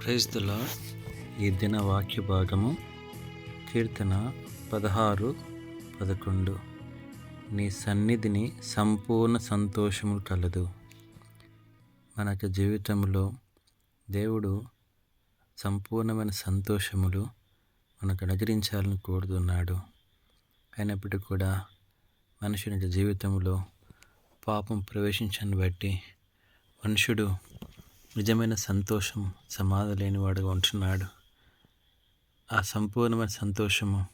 Praise the lord. ఈ దిన వాక్య భాగము కీర్తన 16:11. నీ సన్నిధిని సంపూర్ణ సంతోషము కలదు. మన జీవితంలో దేవుడు సంపూర్ణమైన సంతోషములు మనకు అనుగ్రహించాలని కోరుతున్నాడు. అయినప్పటికీ కూడా మనుషుని జీవితంలో పాపం ప్రవేశించని బట్టి మనుషుడు నిజమైన సంతోషం సమాధి లేనివాడుగా ఉంటున్నాడు. ఆ సంపూర్ణమైన సంతోషము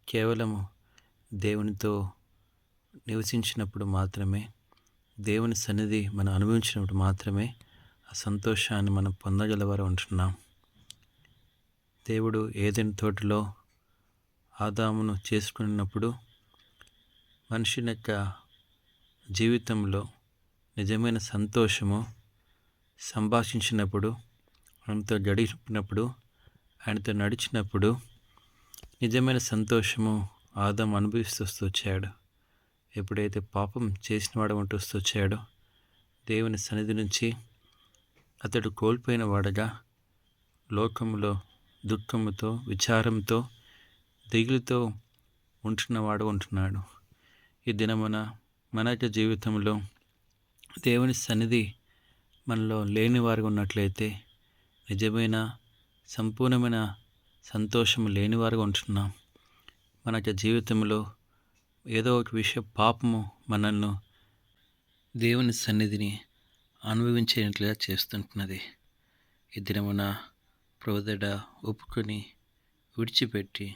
కేవలము దేవునితో నివసించినప్పుడు మాత్రమే, దేవుని సన్నిధి మనం అనుభవించినప్పుడు మాత్రమే ఆ సంతోషాన్ని మనం పొందగలవారు ఉంటున్నాం. దేవుడు ఏదెన్ తోటలో ఆదామును చేసుకున్నప్పుడు మనుషుని యొక్క జీవితంలో నిజమైన సంతోషము సంభాషించినప్పుడు, ఆయనతో గడిపినప్పుడు, ఆయనతో నడిచినప్పుడు నిజమైన సంతోషము ఆదాము అనుభవిస్తూ వచ్చాడు. ఎప్పుడైతే పాపం చేసిన వాడు ఉంటూ వచ్చాడో దేవుని సన్నిధి నుంచి అతడు కోల్పోయిన వాడుగా లోకములో దుఃఖముతో, విచారంతో, దిగులుతో ఉంటున్నవాడు ఉంటున్నాడు. ఈ దినమున మన యొక్క జీవితంలో దేవుని సన్నిధి మనలో లేని వారుగా ఉన్నట్లయితే నిజమైన సంపూర్ణమైన సంతోషం లేని వారుగా ఉంటున్నాం. మన జీవితంలో ఏదో ఒక విషయం పాపము మనల్ని దేవుని సన్నిధిని అనుభవించేట్లుగా చేస్తుంటున్నది. ఈ దినమున ప్రభువుదడ ఒప్పుకొని విడిచిపెట్టి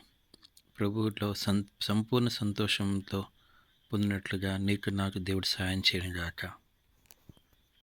ప్రభువులో సంపూర్ణ సంతోషంతో పొందినట్లుగా నీకు నాకు దేవుడు సహాయం చేయను గాక.